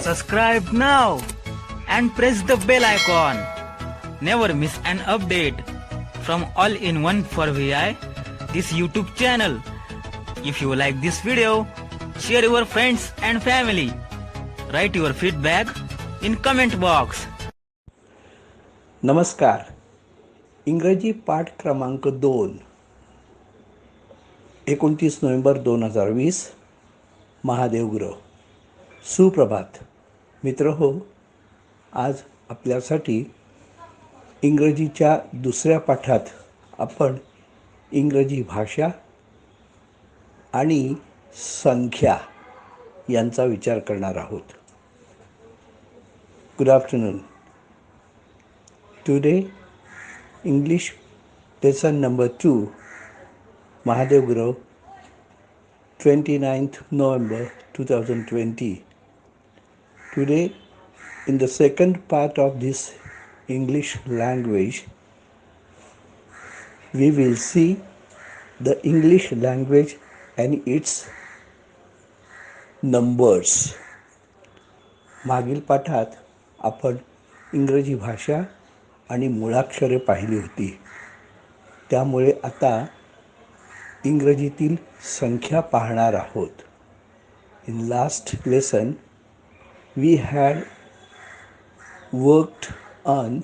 Subscribe now and press the bell icon. Never miss an update from All-in-One for VI, this YouTube channel. If you like this video, share your friends and family. Write your feedback in comment box. नमस्कार. इंग्रजी पाठ क्रमांक 2, 29 November 2020. महादेवगुरव. सुप्रभात मित्र हो. आज आपल्यासाठी इंग्रजीच्या दुसऱ्या पाठात आपण इंग्रजी भाषा आणि संख्या यांचा विचार करणार आहोत. Good afternoon. Today English lesson number 2, Mahadev Guru, 29th November 2020. Today, in the second part of this English language, we will see the English language and its numbers. मागील पाठात आपण इंग्रजी भाषा आणि मुळाक्षरे पाहिली होती. त्यामुळे आता इंग्रजीतील संख्या पाहणार आहोत. In last lesson we had worked on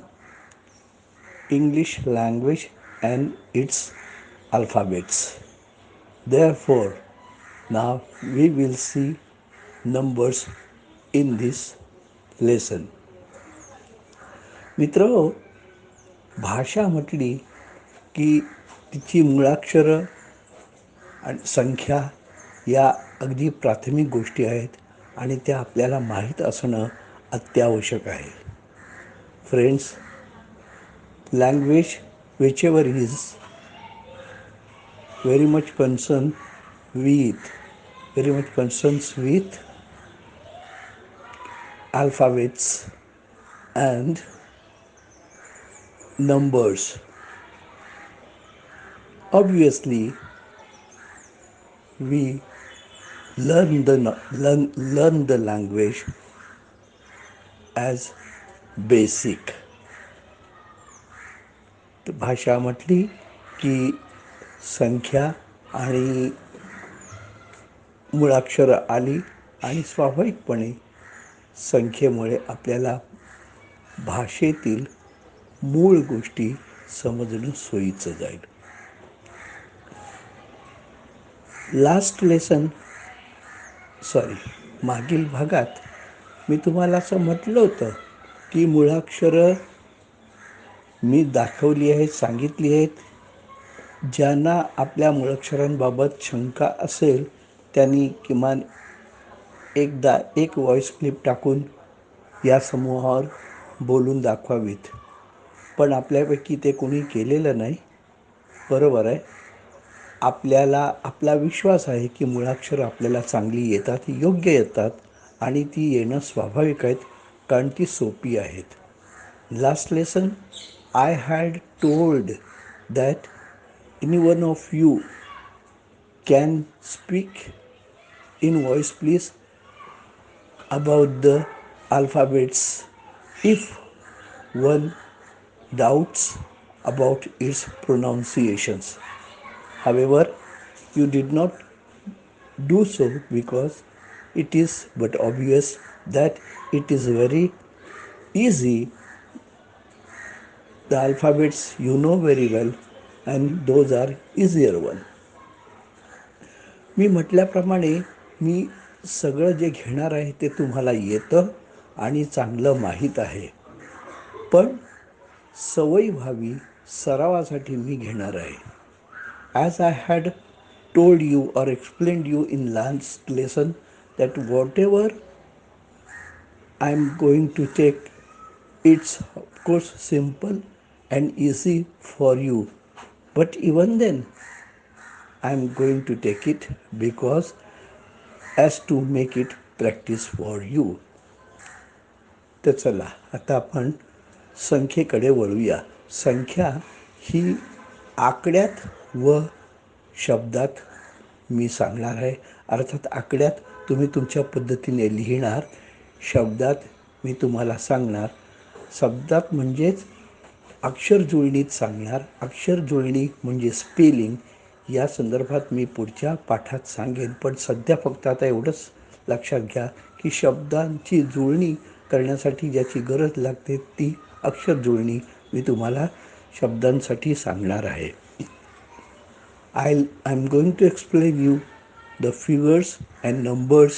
English language and its alphabets. Therefore now we will see numbers in this lesson. मित्र, भाषा म्हटली की तिची मुळाक्षरं आणि संख्या या अगदी प्राथमिक गोष्टी आहेत आणि त्या आपल्याला माहीत असणं अत्यावश्यक आहे. Friends, language whichever is very much concerns with alphabets and numbers. Obviously, we learn the language as basic. तर भाषा म्हटली की संख्या आणि मुळाक्षरं आली आणि स्वाभाविकपणे संख्येमुळे आपल्याला भाषेतील मूळ गोष्टी समजणं सोयीचं जाईल. मागील भागात मी तुम्हाला असं म्हटलं होतं की मुळाक्षरं मी दाखवली आहेत, सांगितली आहेत. ज्यांना आपल्या मुळाक्षरांबाबत शंका असेल त्यांनी किमान एकदा एक व्हॉईस क्लिप टाकून या समूहावर बोलून दाखवावीत. पण आपल्यापैकी ते कोणी केलेलं नाही. बरोबर आहे. आपला विश्वास आहे की मुळाक्षरं आपल्याला चांगली येतात, योग्य येतात आणि ती येणं स्वाभाविक आहेत कारण ती सोपी आहेत. Last lesson I had told that any one of you can speak in voice please about the alphabets if one doubts about its pronunciations. However, you did not do so because it is but obvious that it is very easy. The alphabets you know very well and those are easier one. मी म्हटल्याप्रमाणे मी सगळं जे घेणार आहे ते तुम्हाला येतं आणि चांगलं माहीत आहे. पण सवयी व्हावी सरावासाठी मी घेणार आहे. As I had told you or explained you in last lesson that whatever I am going to take it's of course simple and easy for you, but even then I am going to take it because as to make it practice for you. तर चला आता आपण संख्येकडे वळूया. संख्या ही आकड्यात व शब्दात मी सांगणार आहे. अर्थात आकड्यात तुम्ही तुमच्या पद्धतीने लिहिणार. शब्दात मी तुम्हाला सांगणार. शब्दात म्हणजेच अक्षर जुळणीत सांगणार. अक्षर जुळणी म्हणजे स्पेलिंग. या संदर्भात मी पुढच्या पाठात सांगेन. पण सध्या फक्त आता एवढंच लक्षात घ्या की शब्दांची जुळणी करण्यासाठी ज्याची गरज लागते ती अक्षर जुळणी मी तुम्हाला शब्दांसाठी सांगणार आहे. I'm going to explain you the figures and numbers.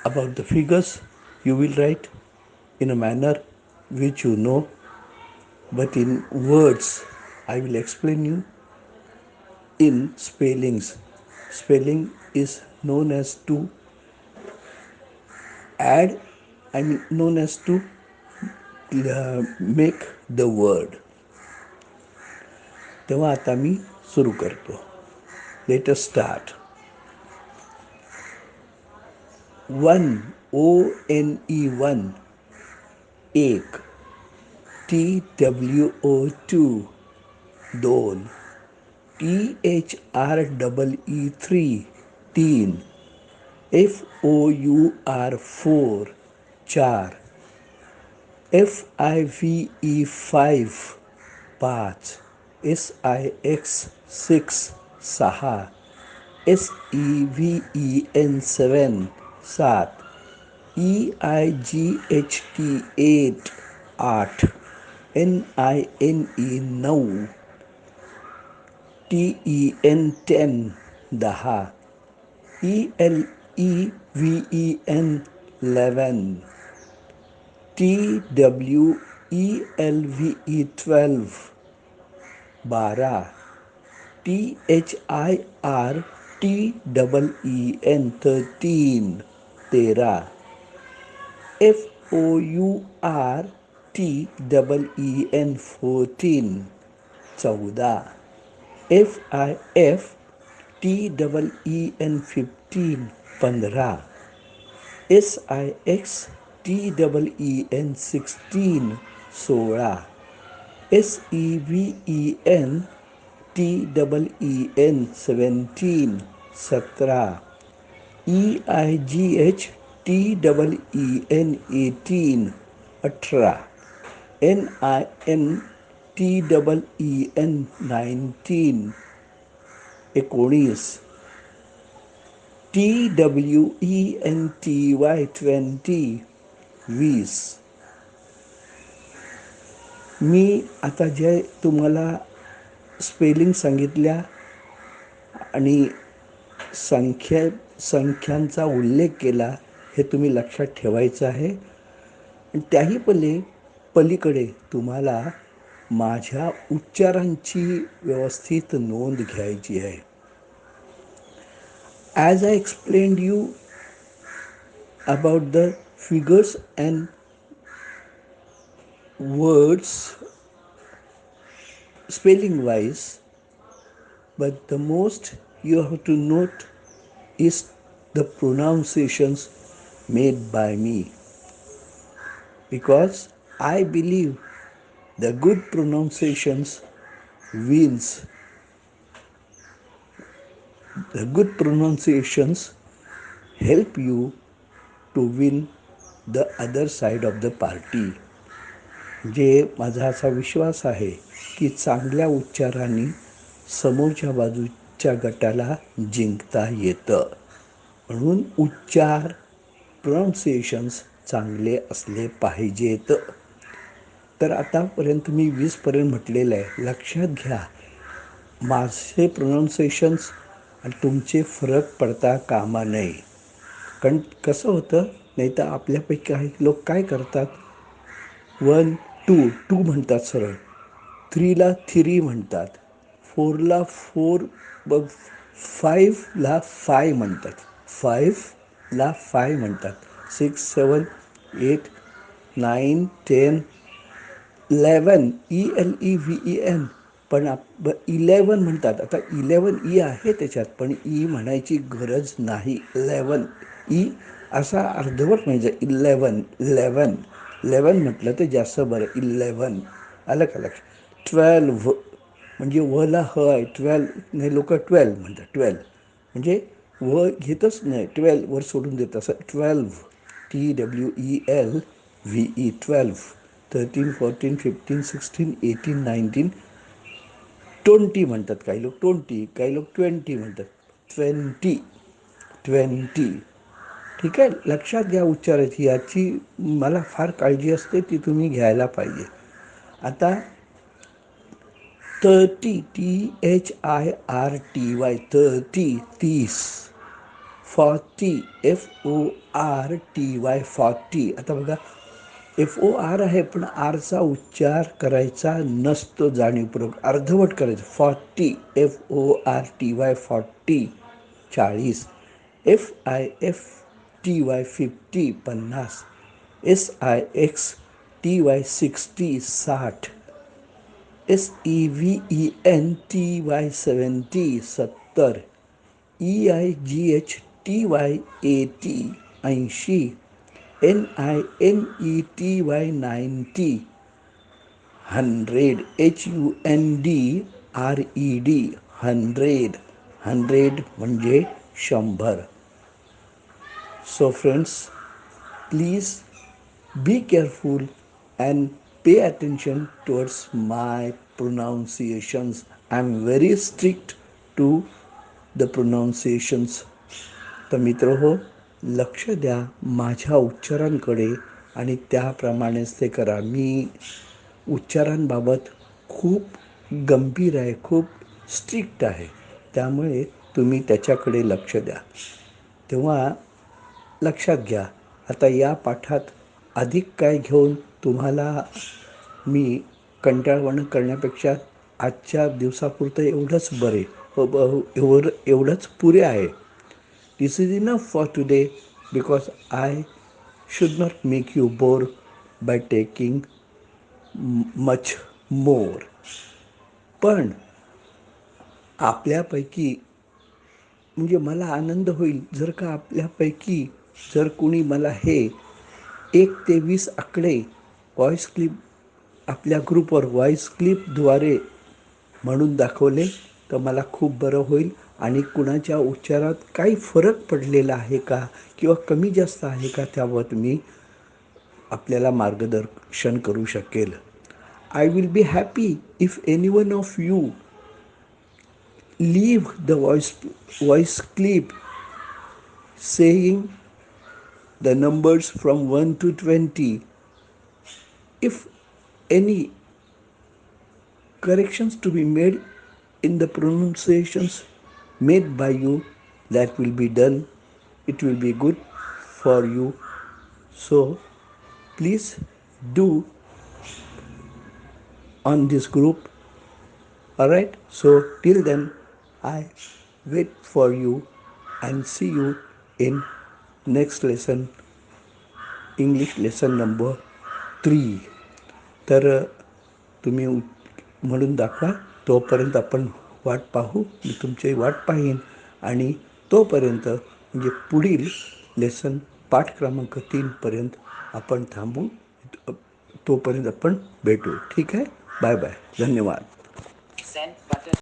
About the figures you will write in a manner which you know, but in words I will explain you in spellings. Spelling is known as to add, known as to make the word. तेव्हा आता मी सुरू करतो. Let us start. 1 ONE 1 एक. TWO 2 THREE 3 FOUR 4 4 FIVE 5 SIX 6 SEVEN 7 EIGHT 8 NINE 9 TEN 10 10 ELEVEN 11 TWELVE 12 12 THIRTEEN 13 13 FOURTEEN 14 14 FIFTEEN 15 15 SIXTEEN 16 16 SEVEN TEEN 17 17 EIGHTEEN 18 18 NINTEEN 19 19 TWENTY 20 20. मी आता जे तुम्हाला spelling सांगितल्या आणि संख्यांचा उल्लेख केला हे तुम्ही लक्षात ठेवायचं आहे. आणि त्याही पलीकडे तुम्हाला माझ्या उच्चारांची व्यवस्थित नोंद घ्यायची आहे. As I explained you about the figures and words spelling wise, but the most you have to note is the pronunciations made by me, because I believe the good pronunciations wins. The good pronunciations help you to win the other side of the party. जे माझा असा विश्वास आहे की चांगल्या उच्चारांनी समोरच्या बाजूच्या गटाला जिंकता येतं. म्हणून उच्चार प्रोनाऊन्सिएशन्स चांगले असले पाहिजेत. तर आतापर्यंत मी 20पर्यंत म्हटलेलं आहे. लक्षात घ्या, माझे प्रोनाऊन्सिएशन्स आणि तुमचे फरक पडता कामा नये. कारण कसं होतं, नाही तर आपल्यापैकी काही लोक काय करतात, 1 2 म्हणतात सरळ, 3ला 3 म्हणतात, 4ला 4 5ला 5 म्हणतात, 5ला 5 म्हणतात, 6 7 8 9 10 11 ELEVEN पण 11 म्हणतात. आता 11 आहे त्याच्यात, पण म्हणायची गरज नाही. 11 असा अर्धवट म्हणजे 11 म्हटलं तर जास्त बरं. 11 आलं का लक्ष. 12 म्हणजे वला आहे. 12 नाही, लोक 12 म्हणतात. 12 म्हणजे व घेतच नाही, 12 वर सोडून देत असं. 12 TWELVE 12, 13, 14, 15, 16, 18, 19, 20 म्हणतात काही लोक, 20 काही लोक 20 म्हणतात, 20. ठीक आहे, लक्षात घ्या उच्चाराची, याची मला फार काळजी असते, ती तुम्ही घ्यायला पाहिजे. आता 30, THIRTY, 30. 40, FORTY, 40. आता बघा, FOR आहे पण आरचा उच्चार करायचा नसतो जाणीवपूर्वक, अर्धवट करायचं. 40, FORTY, 40. 40. FIFTY, 50. 50. SIXTY, 60. 60. SEVENTY, 70. 70. EIGHTY, 80. 80. NINETY, 90. 100. HUNDRED, 100. 100 म्हणजे 100. So friends, please be careful and pay attention towards my pronunciations. I'm very strict to the pronunciations. तर मित्र हो, लक्ष द्या माझ्या उच्चारांकडे आणि त्याप्रमाणेच ते करा. मी उच्चारांबाबत खूप गंभीर आहे, खूप स्ट्रिक्ट आहे, त्यामुळे तुम्ही त्याच्याकडे लक्ष द्या. तेव्हा लक्षात घ्या, आता या पाठात अधिक काय घेऊन तुम्हाला मी कंटाळवाणं करण्यापेक्षा आजच्या दिवसापुरतं एवढंच बरे, एवढंच पुरे आहे. This is enough for today, because I should not make you bore by taking much more. पण आपल्यापैकी, म्हणजे मला आनंद होईल जर का आपल्यापैकी जर कोणी मला हे 1 ते 20 आकडे व्हॉईस क्लिप आपल्या ग्रुपवर व्हॉईस क्लिपद्वारे म्हणून दाखवले तर मला खूप बरं होईल. आणि कुणाच्या उच्चारात काही फरक पडलेला आहे का किंवा कमी जास्त आहे का, त्याबाबत मी आपल्याला मार्गदर्शन करू शकेल. I will be happy if any one of you leave the voice clip saying the numbers from 1 to 20. If any corrections to be made in the pronunciations made by you, that will be done. It will be good for you. So please do on this group. All right, so till then I wait for you and see you in next lesson, English lesson number 3. तर तुम्ही म्हणून दाखवा, तोपर्यंत आपण वाट पाहू, मी तुमची वाट पाहीन. आणि तोपर्यंत म्हणजे पुढील लेसन पाठ क्रमांक 3 पर्यंत आपण थांबू. तोपर्यंत आपण भेटू. ठीक आहे, बाय बाय, धन्यवाद.